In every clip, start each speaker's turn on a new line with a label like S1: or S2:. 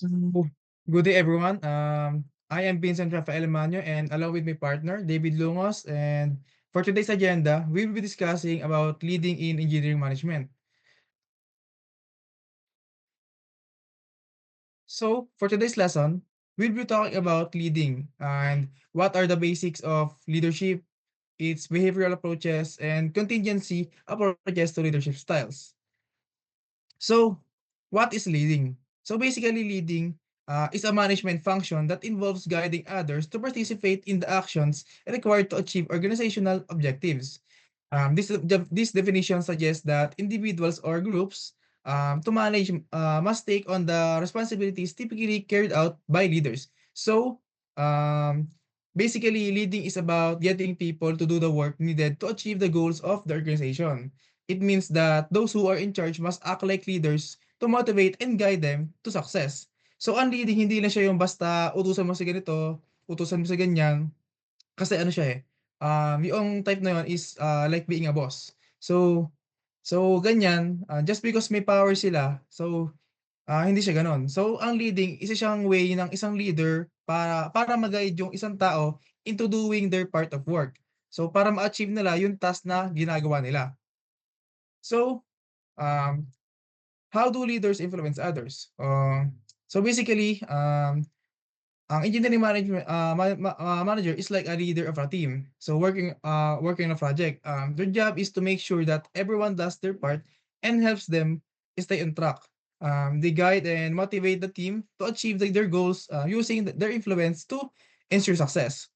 S1: So, good day everyone. I am Vincent Rafael Manyo and along with my partner David Lungos, and for today's agenda, we will be discussing about leading in engineering management. So for today's lesson, we'll be talking about leading and what are the basics of leadership, its behavioral approaches, and contingency approaches to leadership styles. So, what is leading? So basically, leading is a management function that involves guiding others to participate in the actions required to achieve organizational objectives. This definition suggests that individuals or groups to manage must take on the responsibilities typically carried out by leaders. So, um, basically, leading is about getting people to do the work needed to achieve the goals of the organization. It means that those who are in charge must act like leaders to motivate and guide them to success. So ang leading hindi lang siya yung basta utusan mo si ganito, utusan mo si ganyan, kasi ano siya, yung type na yun is, like being a boss. So ganyan, just because may power sila, so, hindi siya gano'n. So ang leading, isa siyang way ng isang leader para ma-guide yung isang tao into doing their part of work. So para ma-achieve nila yung task na ginagawa nila. So, um how do leaders influence others? So basically, ang engineering management manager is like a leader of a team. So working on a project, their job is to make sure that everyone does their part and helps them stay on track. They guide and motivate the team to achieve their goals using their influence to ensure success.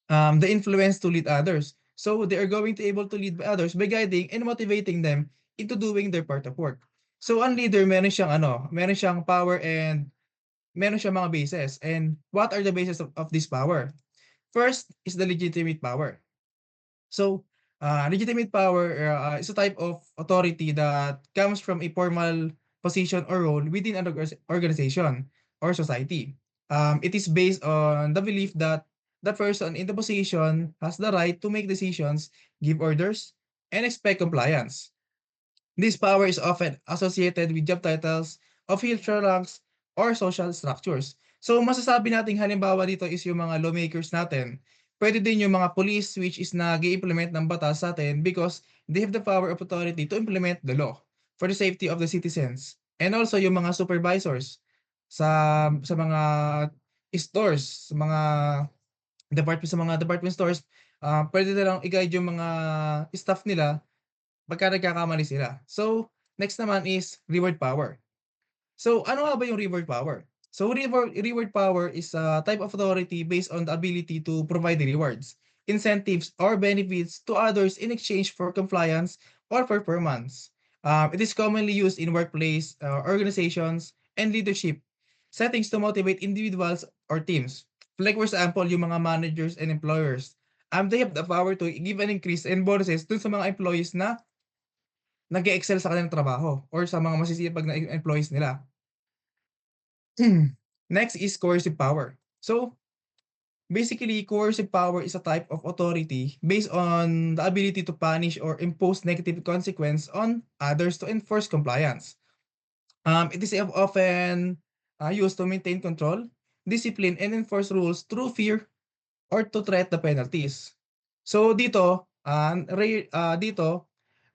S1: The influence to lead others. So they are going to able to lead by others by guiding and motivating them into doing their part of work. So ang leader meron siyang power and meron siyang mga bases. And what are the bases of this power? First is the legitimate power. So, legitimate power is a type of authority that comes from a formal position or role within an organization or society. It is based on the belief that the person in the position has the right to make decisions, give orders, and expect compliance. This power is often associated with job titles, official ranks, or social structures. So masasabi nating halimbawa dito is yung mga lawmakers natin. Pwede din yung mga police which is nag-i-implement ng batas sa'tin because they have the power of authority to implement the law for the safety of the citizens. And also yung mga supervisors sa mga stores, sa mga department stores, pwede nilang i-guide yung mga staff nila pagka nagkakamali sila. So, next naman is reward power. So, ano nga ba yung reward power? So, reward power is a type of authority based on the ability to provide rewards, incentives, or benefits to others in exchange for compliance or performance. It is commonly used in workplace, organizations, and leadership settings to motivate individuals or teams. Like for example, yung mga managers and employers. They have the power to give an increase and bonuses dun sa mga employees na nag-e-excel sa kanilang trabaho or sa mga masisipag na employees nila. Next is coercive power. So, basically, coercive power is a type of authority based on the ability to punish or impose negative consequence on others to enforce compliance. It is often used to maintain control, discipline, and enforce rules through fear or to threat the penalties. So dito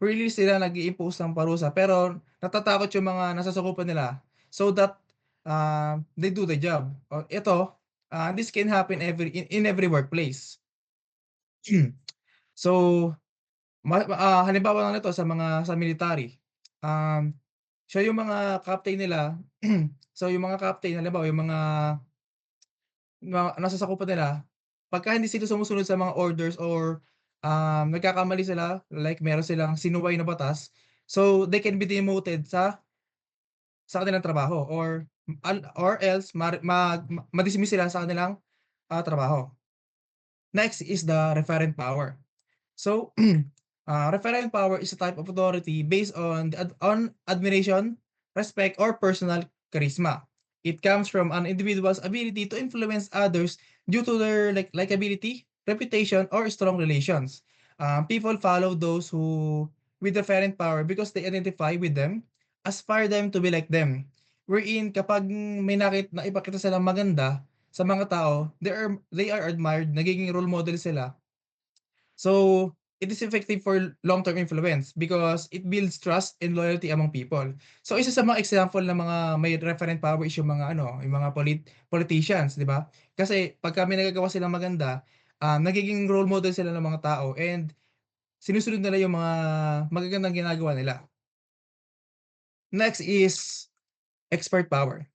S1: really sila nag-i-impose ng parusa pero natatakot yung mga nasasakupan nila so that, they do the job. Ito, this can happen in every workplace. So, halimbawa lang nito sa military, um, siya yung mga captain nila, so yung mga captain halimbawa yung mga nasasakupan nila, pagka hindi sila sumusunod sa mga orders or, nagkakamali sila, like meron silang sinuway na batas, so they can be demoted sa kanilang trabaho or else ma-dismiss sila sa kanilang, trabaho. Next is the referent power. So, referent power is a type of authority based on admiration, respect, or personal charisma. It comes from an individual's ability to influence others due to their likability, reputation, or strong relations. People follow those who with referent power because they identify with them, aspire them to be like them, wherein kapag may naipakita silang maganda sa mga tao, they are admired, nagiging role model sila. So, it is effective for long-term influence because it builds trust and loyalty among people. So, isa sa mga example ng mga may referent power is yung mga ano, yung mga politicians, 'di ba? Kasi pagka may nagagawa silang maganda, nagiging role model sila ng mga tao and sinusunod nila yung mga magagandang ginagawa nila. Next is expert power.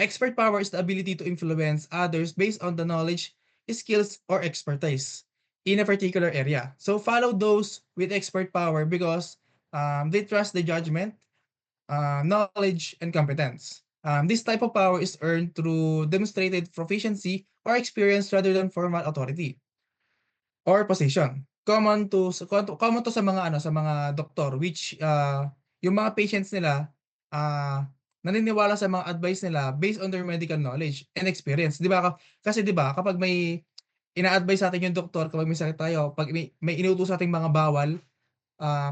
S1: Expert power is the ability to influence others based on the knowledge, skills, or expertise in a particular area. So follow those with expert power because they trust the judgment, knowledge, and competence. This type of power is earned through demonstrated proficiency or experience rather than formal authority or position. Common to sa mga ano, sa mga doktor which, yung mga patients nila, naniniwala sa mga advice nila based on their medical knowledge and experience. 'Di ba kasi 'di ba kapag may ina-advice sa'tin yung doktor kapag may sakit tayo, 'pag may inuutos sa'ting mga bawal,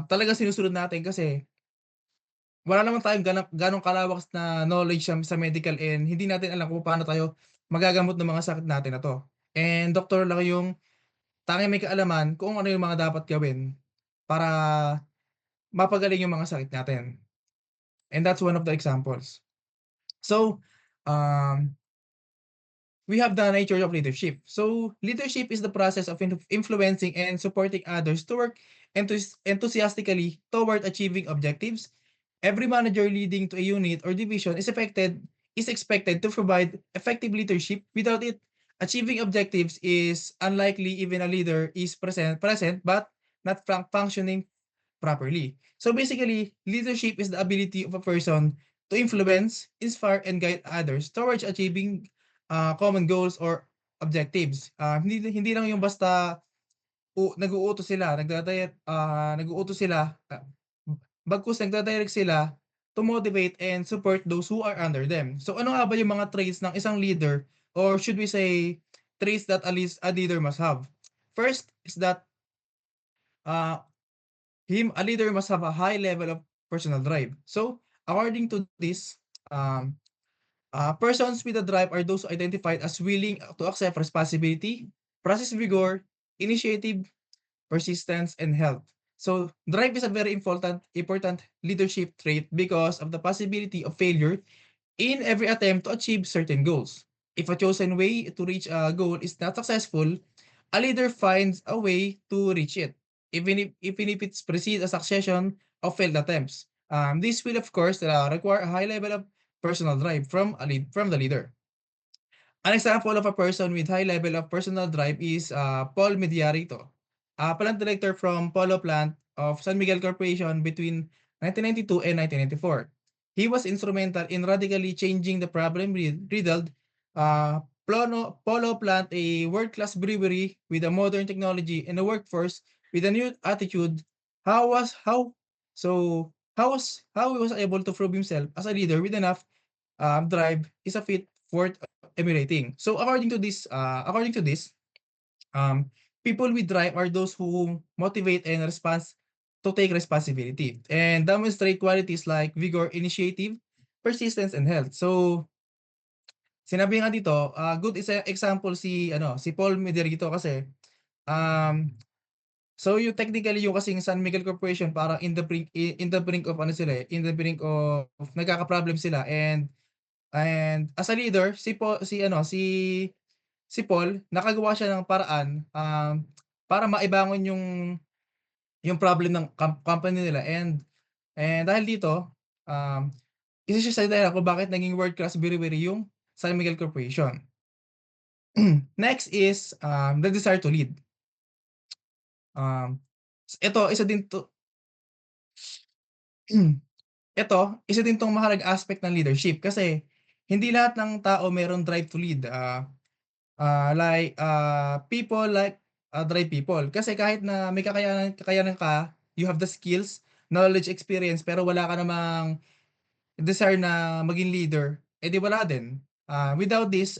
S1: talagang sinusunod natin kasi wala naman tayong gano'ng kalawak na knowledge sa medical and hindi natin alam kung paano tayo magagamot ng mga sakit natin na 'to. And doktor lang yung tanging may kaalaman kung ano yung mga dapat gawin para mapagaling yung mga sakit natin. And that's one of the examples. So, um, we have the nature of leadership. So, leadership is the process of influencing and supporting others to work enthusiastically toward achieving objectives. Every manager leading to a unit or division is expected to provide effective leadership. Without it, achieving objectives is unlikely. Even a leader is present but not functioning properly. So basically, leadership is the ability of a person to influence, inspire, and guide others towards achieving common goals or objectives. Hindi lang yung basta nag-uutos sila, nag-uutos sila, bagkus nagda-direct sila to motivate and support those who are under them. So ano nga ba yung mga traits ng isang leader or should we say traits that at least a leader must have? First is that uh, a leader must have a high level of personal drive. So according to this, um, persons with a drive are those identified as willing to accept responsibility, process vigor, initiative, persistence, and health. So drive is a very important leadership trait because of the possibility of failure in every attempt to achieve certain goals. If a chosen way to reach a goal is not successful, a leader finds a way to reach it, even if it's precedes a succession of failed attempts. This will of course require a high level of personal drive from the leader. An example of a person with high level of personal drive is Paul Mediarito, a plant director from Polo Plant of San Miguel Corporation between 1992 and 1994. He was instrumental in radically changing the problem-riddled Polo Plant, a world-class brewery with a modern technology and a workforce with a new attitude. How was how so how he was able to prove himself as a leader with enough drive is a feat worth emulating. So according to this, um, people with drive are those who motivate and response to take responsibility and demonstrate qualities like vigor, initiative, persistence, and health. So sinabi nga dito, good example si Paul Medirito kasi um, so yung technically yung kasing San Miguel Corporation parang in the brink of ano sila in the brink of nagkaka-problem sila and as a leader si Paul nakagawa siya ng paraan, para maibangon yung problem ng company nila and dahil dito, um, isa siya sa dahilan kung bakit naging world class brewery yung San Miguel Corporation. Next is, the desire to lead. Um, ito isa din 'to ito, isa din 'tong mahalagang aspect ng leadership kasi hindi lahat ng tao merong drive to lead, people like, drive people. Kasi kahit na may kakayanan ka, you have the skills, knowledge, experience, pero wala ka namang desire na maging leader, eh di wala din. Without this,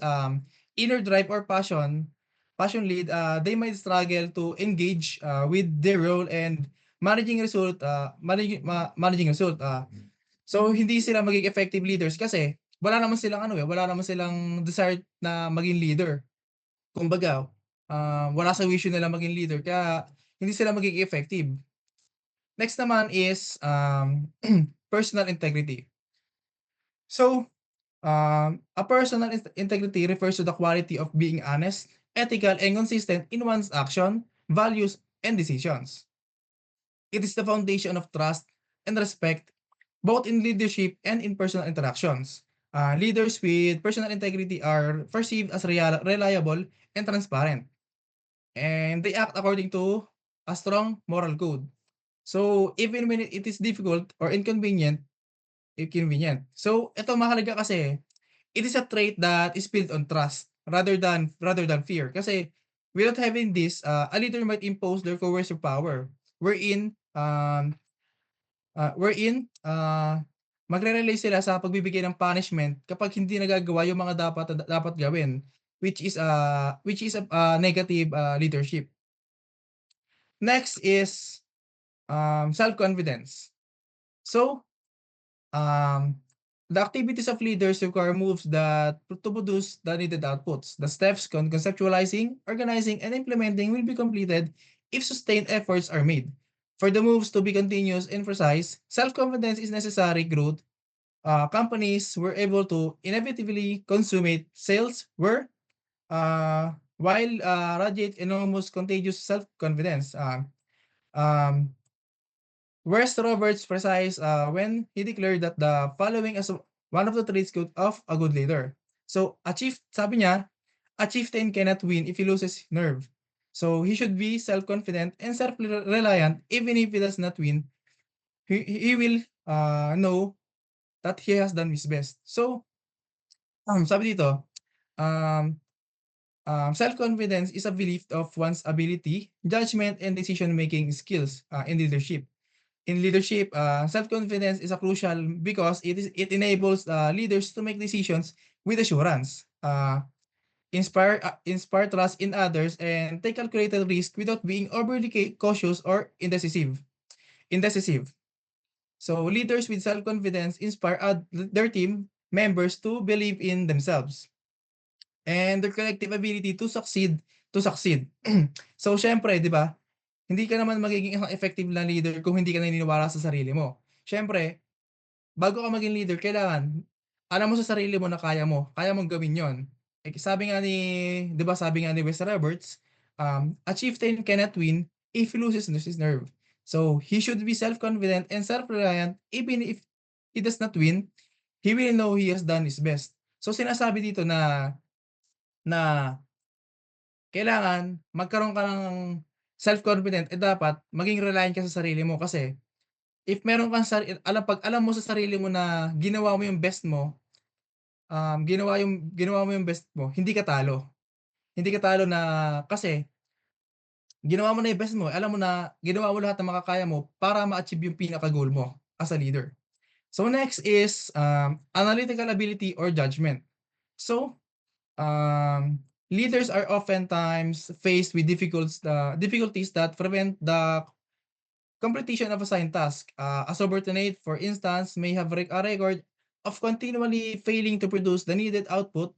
S1: inner drive or passion lead, they might struggle to engage, with their role and managing result. So hindi sila maging effective leaders kasi wala naman silang desire na maging leader. Kumbaga, wala sa vision nila maging leader kaya hindi sila magiging effective. Next naman is, personal integrity. So, a personal integrity refers to the quality of being honest, ethical, and consistent in one's action, values, and decisions. It is the foundation of trust and respect, both in leadership and in personal interactions. Leaders with personal integrity are perceived as reliable and transparent, and they act according to a strong moral code. So, even when it is difficult or inconvenient. So, ito mahalaga kasi it is a trait that is built on trust rather than fear. Kasi without having this, a leader might impose their coercive power wherein magre-rely sila sa pagbibigay ng punishment kapag hindi nagagawa yung mga dapat gawin, which is a negative leadership. Next is self-confidence. So, Um, the activities of leaders require moves that to produce the needed outputs. The steps conceptualizing, organizing, and implementing will be completed if sustained efforts are made. For the moves to be continuous and precise, self-confidence is necessary growth. Companies were able to inevitably consummate sales were while radiate enormous contagious self-confidence. Um, Whereas Roberts precise when he declared that the following as one of the traits of a good leader. So, sabi niya, a chieftain cannot win if he loses nerve. So, he should be self-confident and self-reliant even if he does not win. He will know that he has done his best. So, sabi dito, um, self-confidence is a belief of one's ability, judgment, and decision-making skills in leadership. In leadership, self-confidence is a crucial because it enables leaders to make decisions with assurance, inspire trust in others, and take calculated risk without being overly cautious or indecisive. Indecisive. So leaders with self-confidence inspire their team members to believe in themselves and their collective ability to succeed. So syempre, 'di ba? Hindi ka naman magiging isang effective na leader kung hindi ka naniniwala sa sarili mo. Siyempre, bago ka maging leader kailangan alam mo sa sarili mo na kaya mong gawin 'yon. Sabi nga ni 'di ba sabi nga ni Wes Roberts, "A chieftain cannot win if he loses his nerve." So, he should be self-confident and self-reliant even if he does not win, he will know he has done his best. So, sinasabi dito na kailangan magkaroon ka ng self-confident, dapat maging reliant ka sa sarili mo kasi if meron kang 'pag alam mo sa sarili mo na ginawa mo yung best mo, ginawa mo yung best mo, hindi ka talo. Hindi ka talo na kasi ginawa mo na yung best mo, alam mo na ginawa mo lahat ng makakaya mo para ma-achieve yung pinaka-goal mo as a leader. So next is, analytical ability or judgment. So, leaders are oftentimes faced with difficulties that prevent the completion of assigned task. A subordinate, for instance, may have a record of continually failing to produce the needed output,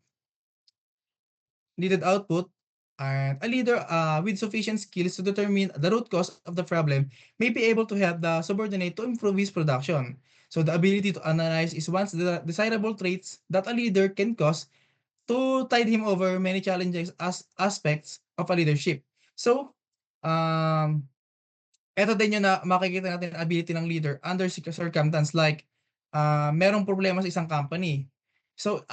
S1: and a leader with sufficient skills to determine the root cause of the problem may be able to help the subordinate to improve his production. So the ability to analyze is one of the desirable traits that a leader can cause to tide him over many challenges as aspects of a leadership. So, um, eto din yung na makikita natin ang ability ng leader under circumstance like, merong problema sa isang company. So,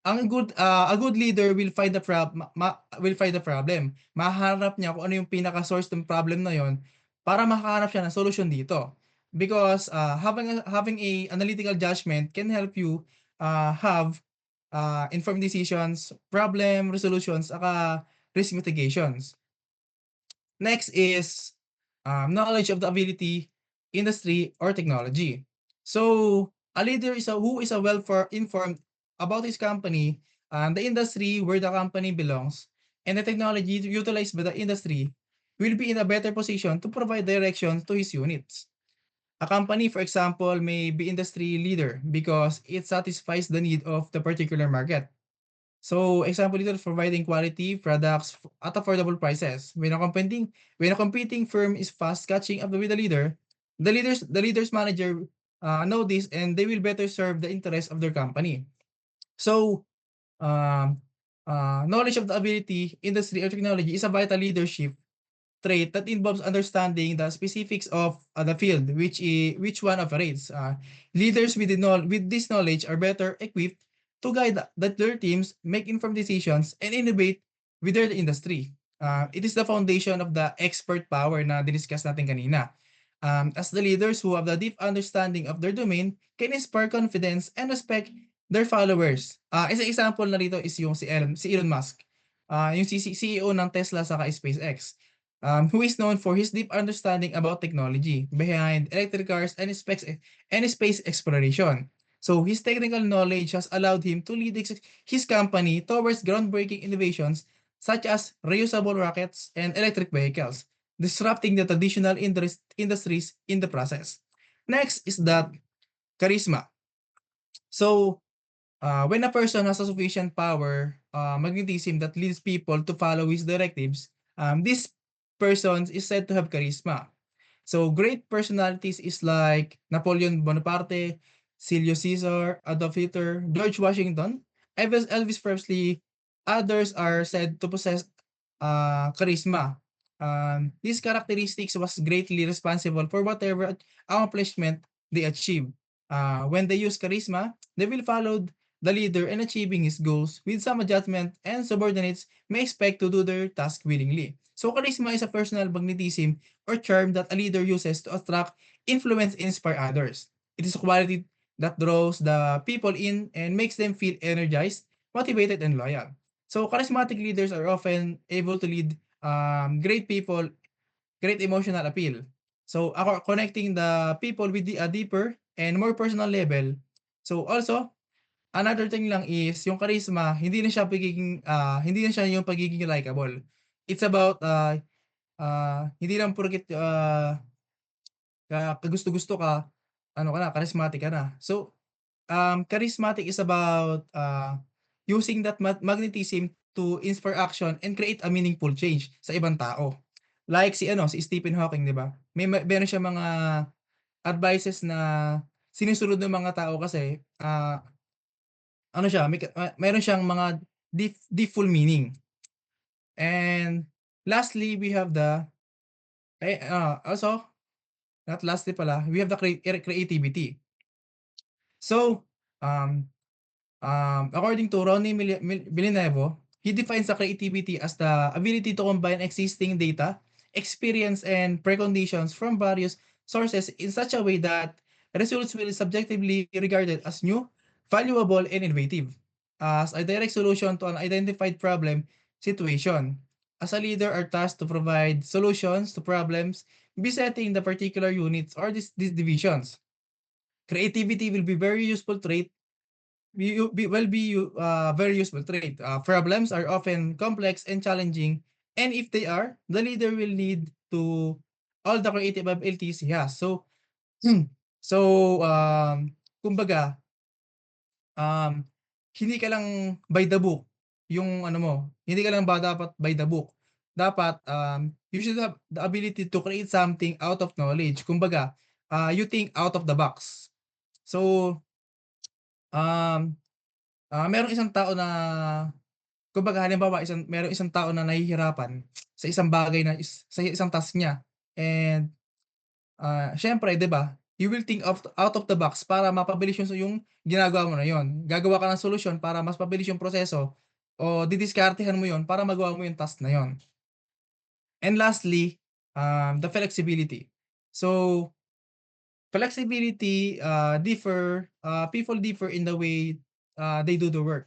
S1: a good leader will find the problem. Mahahanap niya kung ano yung pinaka-source ng problem na yon para makahanap siya ng solusyon dito. Because, having a analytical judgment can help you, have, informed decisions, problem resolutions, saka risk mitigations. Next is, knowledge of the ability, industry, or technology. So, a leader who is well informed about his company, the industry where the company belongs, and the technology utilized by the industry will be in a better position to provide direction to his units. A company, for example, may be industry leader because it satisfies the need of the particular market. So, example dito, providing quality products at affordable prices. When a competing firm is fast catching up with the leader, the leader's manager know this and they will better serve the interests of their company. So, um, knowledge of the ability, industry, or technology is a vital leadership trait that involves understanding the specifics of the field which one operates. Leaders with this knowledge are better equipped to guide their teams, make informed decisions, and innovate with their industry. It is the foundation of the expert power na diniscuss natin kanina. As the leaders who have the deep understanding of their domain can inspire confidence and respect their followers. Isang example na rito is yung si Elon Musk. Yung CEO ng Tesla saka SpaceX, who is known for his deep understanding about technology behind electric cars and space exploration. So his technical knowledge has allowed him to lead his company towards groundbreaking innovations such as reusable rockets and electric vehicles, disrupting the traditional industries in the process. Next is that charisma. So when a person has a sufficient power, magnetism that leads people to follow his directives, this person is said to have charisma. So great personalities is like Napoleon Bonaparte, Julius Caesar, Adolf Hitler, George Washington, Elvis Presley. Others are said to possess charisma. These characteristics was greatly responsible for whatever accomplishment they achieve. When they use charisma, they will follow the leader in achieving his goals with some adjustment, and subordinates may expect to do their task willingly. So charisma is a personal magnetism or charm that a leader uses to attract, influence, and inspire others. It is a quality that draws the people in and makes them feel energized, motivated, and loyal. So charismatic leaders are often able to lead great people, great emotional appeal. So connecting the people with a deeper and more personal level. So also, another thing lang is yung charisma, hindi na siya yung pagiging likable. It's about hindi lang porket kagusto-gusto ka, ano ka na, charismatic ka na. So, charismatic is about using that magnetism to inspire action and create a meaningful change sa ibang tao. Like si Stephen Hawking, 'di ba? Meron siyang mga advices na sinusunod ng mga tao kasi ano siya, meron siyang mga deep full meaning. And lastly, we have also, not lastly pala, we have the creativity. So, um, according to Ronnie Villanueva, he defines the creativity as the ability to combine existing data, experience, and preconditions from various sources in such a way that results will subjectively be regarded as new, valuable, and innovative, as a direct solution to an identified problem situation. As a leader are tasked to provide solutions to problems besetting the particular units or these divisions. Creativity will be very useful trait very useful trait. Problems are often complex and challenging, and if they are, the leader will need to all the creative abilities he has. So, so kumbaga, um, hindi ka lang by the book yung ano mo, hindi ka lang dapat by the book. Dapat you should have the ability to create something out of knowledge. Kumbaga, you think out of the box. So, um, merong isang tao na kumbaga halimbawa merong isang tao na nahihirapan sa isang bagay na sa isang task niya, and siyempre 'di ba, you will think out of the box para mapabilis yung ginagawa mo na yon. Gagawa ka ng solusyon para mas mabilis yung proseso o didiskartehan mo yon para magawa mo yung task na yon. And lastly, the flexibility. So, flexibility, people differ in the way they do the work.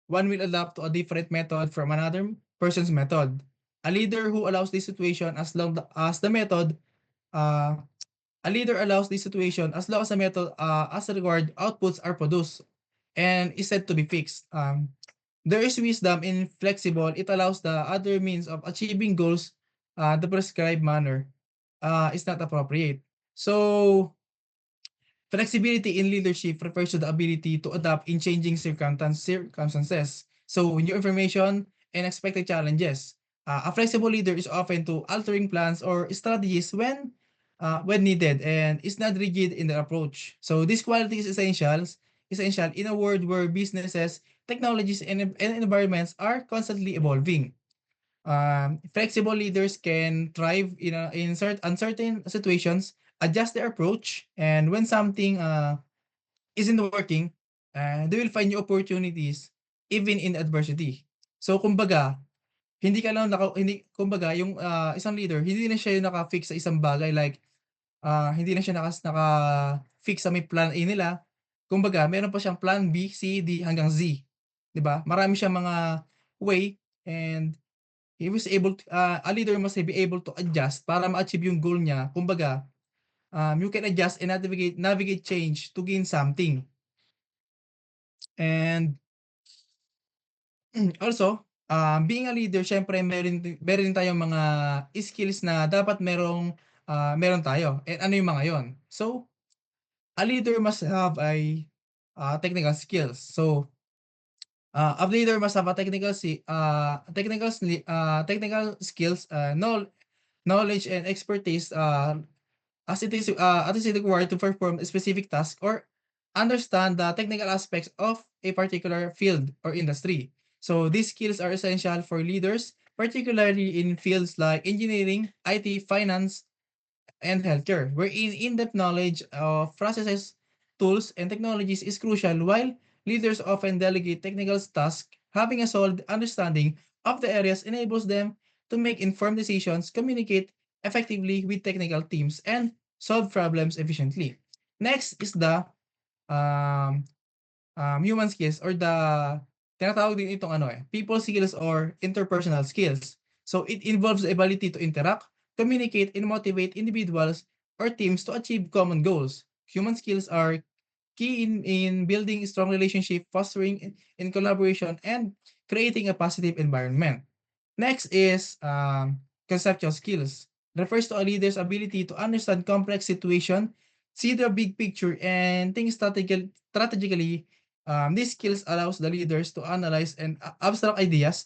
S1: One will adapt to a different method from another person's method. A leader who allows this situation as long as the method, uh, a leader allows this situation as long as the method as required outputs are produced and is said to be fixed. There is wisdom in flexible. It allows the other means of achieving goals the prescribed manner is not appropriate. So Flexibility in leadership refers to the ability to adapt in changing circumstances. So, new information and expected challenges. A flexible leader is often to altering plans or strategies when needed and is not rigid in their approach. So, this quality is essential in a world where businesses, technologies, and environments are constantly evolving. Flexible leaders can thrive in uncertain situations, adjust their approach, and when something isn't working, they will find new opportunities even in adversity. So kumbaga, hindi kumbaga yung isang leader, hindi na siya yung naka-fix sa isang bagay like hindi na siya naka-fix sa may plan A nila. Kumbaga, meron pa siyang plan B, C, D hanggang Z, 'di ba? Marami siyang mga way and he was able to, a leader must be able to adjust para ma-achieve yung goal niya. Kumbaga, you can adjust and navigate change to gain something. And also, being a leader, syempre meron din tayong mga skills na dapat meron tayo. And ano yung mga yon? So, a leader must have technical skills. So, a leader must have a technical skills, knowledge and expertise as it is required to perform a specific task or understand the technical aspects of a particular field or industry. So these skills are essential for leaders, particularly in fields like engineering, IT, finance, and healthcare, wherein in-depth knowledge of processes, tools, and technologies is crucial, while leaders often delegate technical tasks. Having a solid understanding of the areas enables them to make informed decisions, communicate effectively with technical teams, and solve problems efficiently. Next is the um, human skills or the tinatawag din itong people skills or interpersonal skills. So it involves the ability to interact, communicate, and motivate individuals or teams to achieve common goals. Human skills are key in building strong relationship, fostering in collaboration, and creating a positive environment. Next is conceptual skills. Refers to a leader's ability to understand complex situation, see the big picture, and think strategically. These skills allows the leaders to analyze and abstract ideas,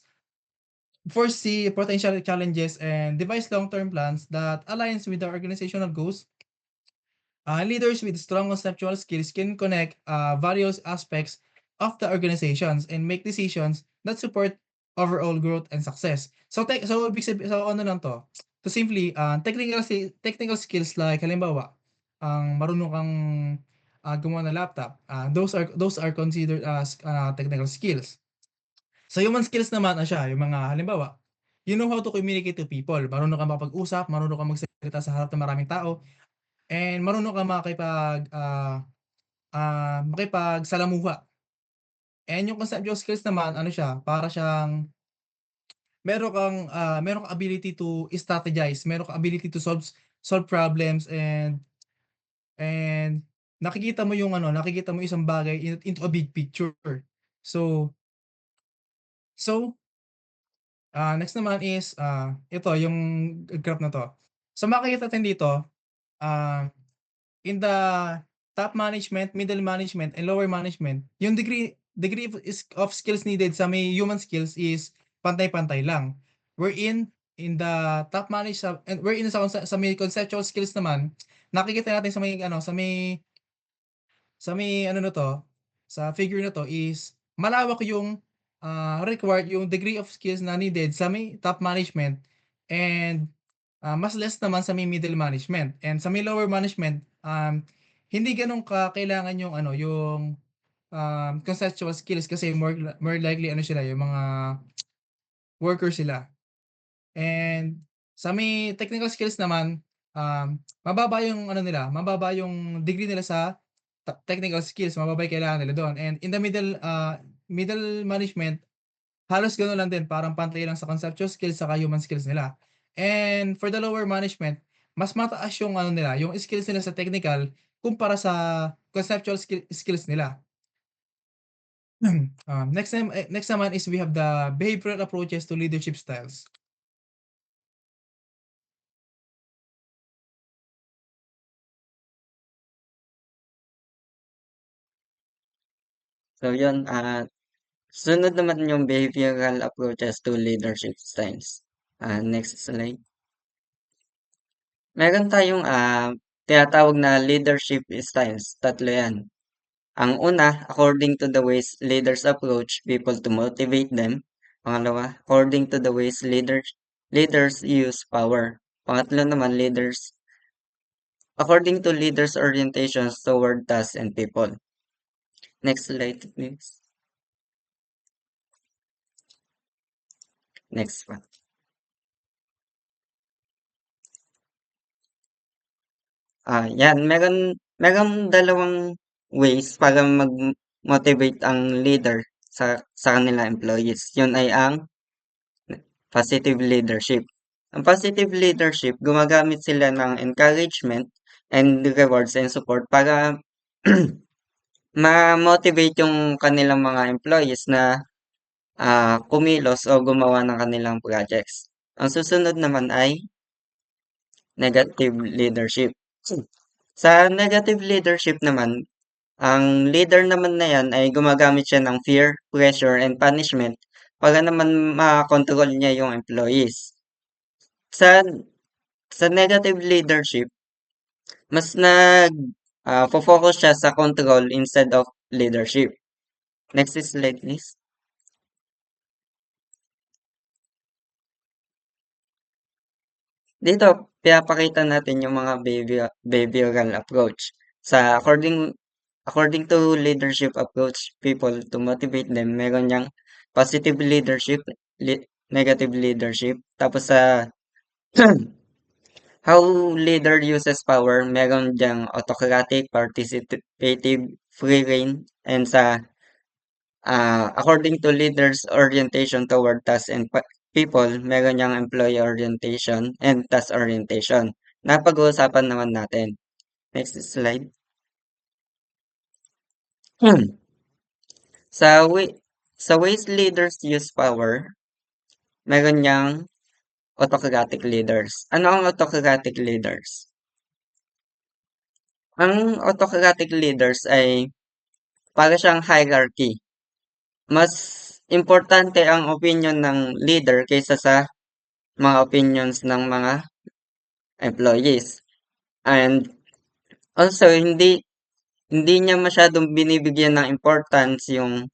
S1: foresee potential challenges, and devise long-term plans that aligns with the organizational goals. Leaders with strong conceptual skills can connect various aspects of the organizations and make decisions that support overall growth and success. So ano lang to? To simply technical skills like halimbawa, ang marunong kang gumawa ng laptop, those are considered as technical skills. So human skills naman siya, yung mga halimbawa, you know how to communicate to people, marunong kang makapag-usap, marunong kang magsalita sa harap ng maraming tao, and marunong kang makipagsalamuha. And yung conceptual skills naman ano siya, para siyang meron kang ability to strategize, meron kang ability to solve problems and nakikita mo isang bagay into a big picture. So so, next naman is, ito yung graph na 'to. So makikita natin dito, ah in the top management, middle management, and lower management, yung degree of skills needed sa may human skills is pantay-pantay lang. Wherein in the top manage sa and wherein sa may conceptual skills naman, nakikita natin sa may ano na 'to, sa figure na 'to is malawak yung, required yung degree of skills na needed sa may top management and mas less naman sa may middle management and sa may lower management, hindi gano'n kailangan yung conceptual skills kasi more likely sila, yung mga worker sila. And sa may technical skills naman, mababa yung degree nila sa technical skills, mababa yung kailangan nila do'n. And in the middle management, halos gano'n lang din, parang pantay lang sa conceptual skills saka human skills nila. And for the lower management, mas mataas yung nila, yung skills nila sa technical kumpara sa conceptual skills nila. Next naman is we have the behavioral approaches to leadership styles.
S2: So yun, sunod naman yung behavioral approaches to leadership styles. Next slide. Meron tayong tinatawag na leadership styles. Tatlo yan. Ang una, according to the ways leaders approach people to motivate them. Pangalawa, according to the ways leaders use power. Pangatlo naman, according to leaders' orientations toward tasks and people. Next slide, please. Next one. Yan, meron dalawang ways para mag-motivate ang leader sa kanilang employees. Yun ay ang positive leadership. Ang positive leadership, gumagamit sila ng encouragement and rewards and support para ma-motivate yung kanilang mga employees na kumilos o gumawa ng kanilang projects. Ang susunod naman ay negative leadership. Sa negative leadership naman, ang leader naman na yan ay gumagamit siya ng fear, pressure, and punishment para naman makontrol niya yung employees. Sa sa negative leadership, mas focus siya sa control instead of leadership. Next slide, please. Dito, pinapakita natin yung mga behavioral approach. According to leadership approach, people to motivate them, meron niyang positive leadership, negative leadership. Tapos sa how leader uses power, meron diyang autocratic, participative, free reign, and sa according to leaders' orientation toward tasks and people, meron niyang employee orientation and task orientation. Napag-uusapan naman natin. Next slide. Sa way, sa ways leaders use power, meron niyang autocratic leaders. Ano ang autocratic leaders? Ang autocratic leaders ay para siyang hierarchy. Mas importante ang opinion ng leader kaysa sa mga opinions ng mga employees. And also, hindi niya masyadong binibigyan ng importance yung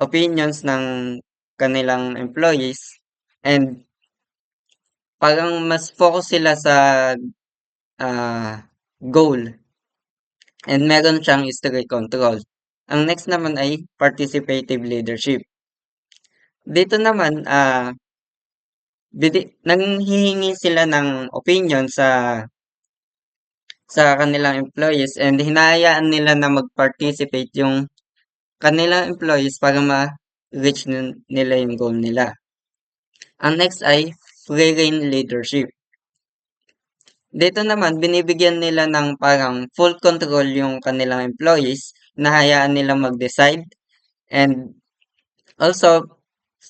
S2: opinions ng kanilang employees and parang mas focus sila sa ah, goal and meron siyang strict control. Ang next naman ay participative leadership. Dito naman, nanghihingi sila ng opinion sa kanilang employees and hinahayaan nila na mag-participate yung kanilang employees para ma-reach nila yung goal nila. Ang next ay free reign leadership. Dito naman, binibigyan nila ng parang full control yung kanilang employees na hayaan nila mag-decide and also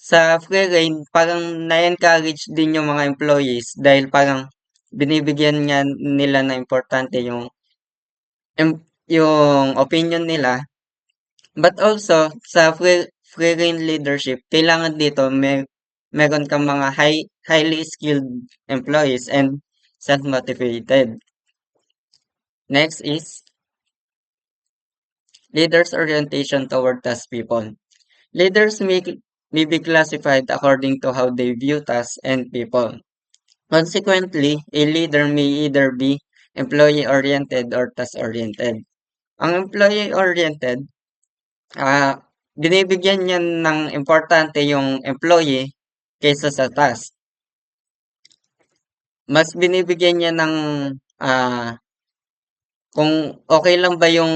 S2: sa free reign, parang na-encourage din yung mga employees dahil parang binibigyan nga nila na importante yung opinion nila. But also, sa free reign leadership, kailangan dito meron kang mga highly skilled employees and self-motivated. Next is leaders' orientation toward task people. Leaders may be classified according to how they view tasks and people. Consequently, a leader may either be employee-oriented or task-oriented. Ang employee-oriented, binibigyan niya ng importante yung employee kaysa sa task. Mas binibigyan niya ng kung okay lang ba yung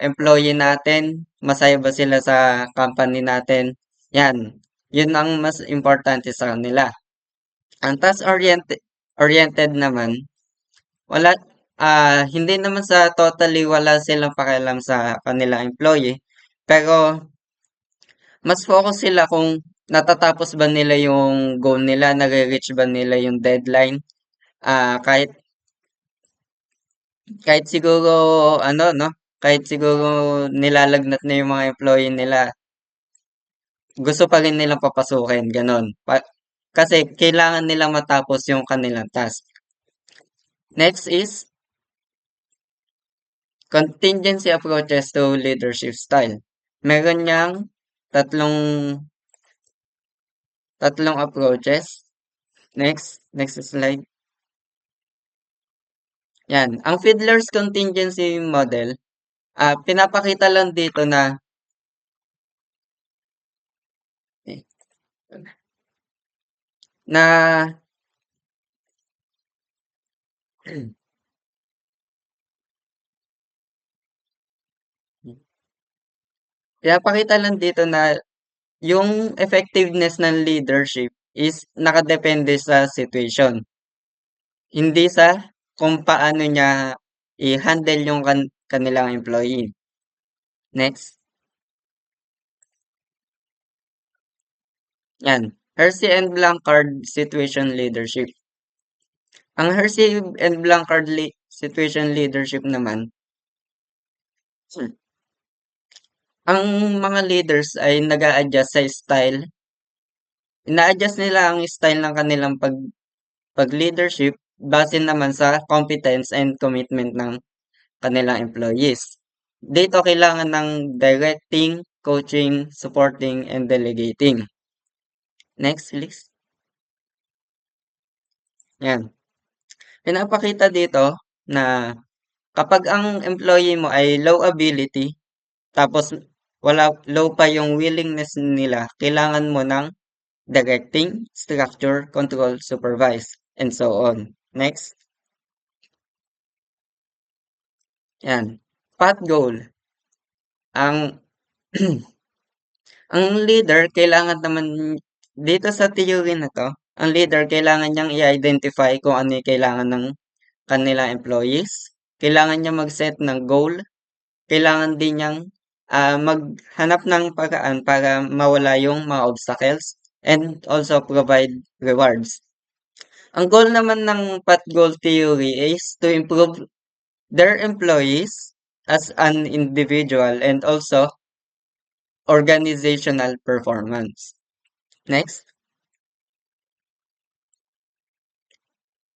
S2: employee natin, masaya ba sila sa company natin, yan. Yun ang mas importante sa kanila. Ang task oriented naman, wala hindi naman sa totally wala silang pakialam sa kanilang employee, pero mas focus sila kung natatapos ba nila yung goal nila, nare-reach ba nila yung deadline. Kahit siguro ano 'no, kahit siguro nilalagnat na yung mga employee nila, gusto pa rin nilang papasukin, gano'n. Kasi kailangan nilang matapos yung kanilang task. Next is contingency approaches to leadership style. Meron niyang tatlong tatlong approaches. Next slide. Yan. Ang Fiedler's contingency model, pinapakita lang dito na pinapakita lang dito na yung effectiveness ng leadership is nakadepende sa situation. Hindi sa kung paano niya i-handle yung kanilang employee. Next. Yan. Hersey and Blanchard situation leadership. Ang Hersey and Blanchard situation leadership naman, ang mga leaders ay nag-a-adjust sa style. Ina-adjust nila ang style ng kanilang pag-leadership base naman sa competence and commitment ng kanilang employees. Dito kailangan ng directing, coaching, supporting, and delegating. Next, please. Yan. Pinapakita dito na kapag ang employee mo ay low ability, tapos low pa yung willingness nila, kailangan mo ng directing, structure, control, supervise, and so on. Next. Yan. Path goal. Ang ang leader kailangan naman dito sa theory na to, ang leader kailangan niyang i-identify kung ano yung kailangan ng kanilang employees. Kailangan niya mag-set ng goal. Kailangan din niyang maghanap ng paraan para mawala yung mga obstacles and also provide rewards. Ang goal naman ng path goal theory is to improve their employees as an individual and also organizational performance. Next.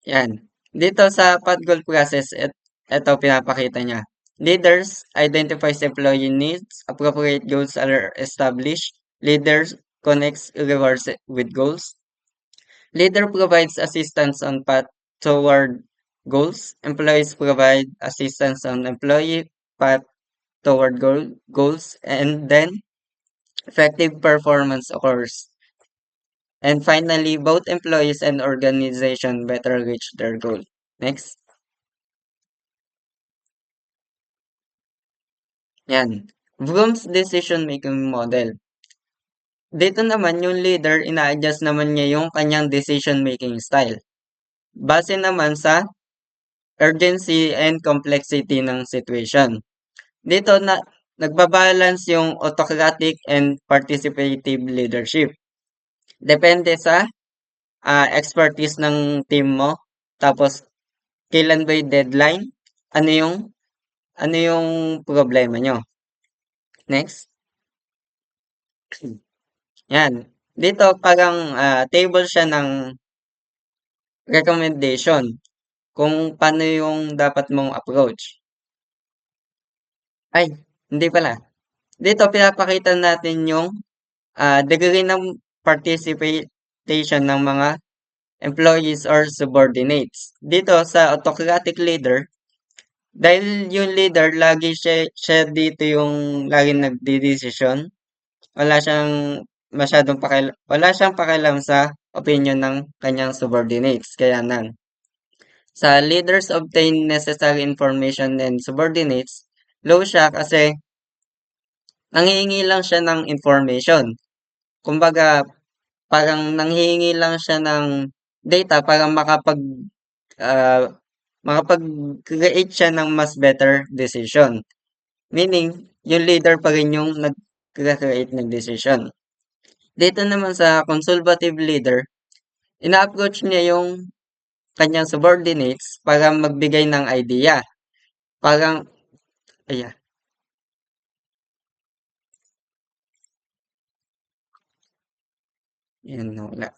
S2: Yan. Dito sa path goal process, ito pinapakita niya. Leaders identifies employee needs, appropriate goals are established. Leaders connects rewards with goals. Leader provides assistance on path toward goals. Employees provide assistance on employee path toward goals. And then, effective performance occurs. And finally, both employees and organization better reach their goal. Next. Yan. Vroom's decision-making model. Dito naman, yung leader, ina-adjust naman niya yung kanyang decision-making style. Base naman sa urgency and complexity ng situation. Dito na nagbabalance yung autocratic and participative leadership. Depende sa expertise ng team mo. Tapos, kailan ba yung deadline? Ano yung problema nyo? Next. Yan. Dito parang table siya ng recommendation kung paano yung dapat mong approach. Ay, hindi pala. Dito pinapakita natin yung degree ng participation ng mga employees or subordinates. Dito sa autocratic leader, dahil yung leader lagi siya dito yung lagi nagdidesisyon, wala siyang pakialam sa opinion ng kanyang subordinates. Kaya nan, sa leaders obtain necessary information and subordinates, low siya kasi nanghihingi lang siya ng information. Kumbaga, parang nanghihingi lang siya ng data para uh, makapag-create siya ng mas better decision. Meaning, yung leader pa rin yung nag-create ng decision. Dito naman sa consultative leader, ina-approach niya yung kanyang subordinates para magbigay ng idea. Parang, Yan, wala.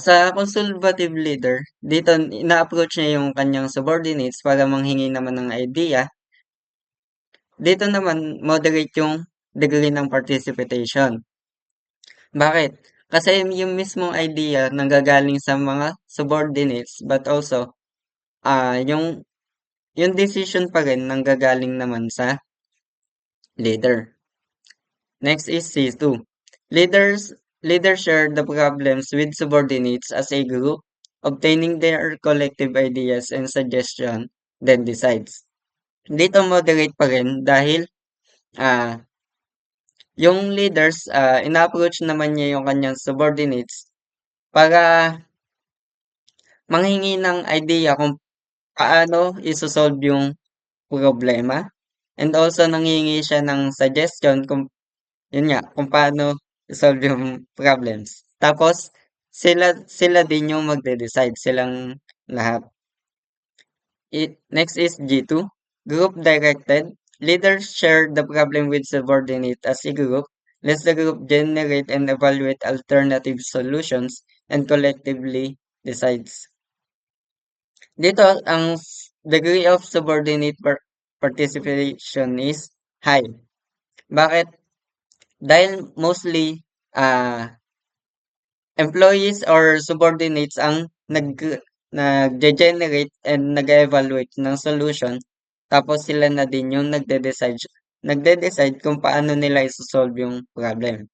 S2: Sa consultative leader, dito ina-approach niya yung kanyang subordinates para manghingi naman ng idea. Dito naman, moderate yung degree ng participation. Bakit? Kasi yung mismong idea nanggagaling sa mga subordinates but also yung decision pa rin nanggagaling naman sa leader. Next is C2. Leaders share the problems with subordinates as a group, obtaining their collective ideas and suggestion, then decides. Dito moderate pa rin dahil ah yung leaders ina-approach naman niya yung kanyang subordinates para manghingi ng idea kung paano isosolve yung problema and also nanghihingi siya ng suggestion kung yun nga, kung paano i-solve yung problems. Tapos, sila din yung magde-decide, silang lahat. Next is G2, group directed. Leaders share the problem with subordinate as a group. Let the group generate and evaluate alternative solutions and collectively decides. Dito, ang degree of subordinate participation is high. Bakit? Dahil mostly, employees or subordinates ang nagge-generate and nag-evaluate ng solution, tapos sila na din yung nagde-decide kung paano nila iso-solve yung problem.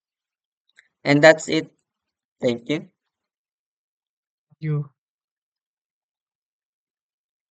S2: And that's it. Thank you.
S1: You.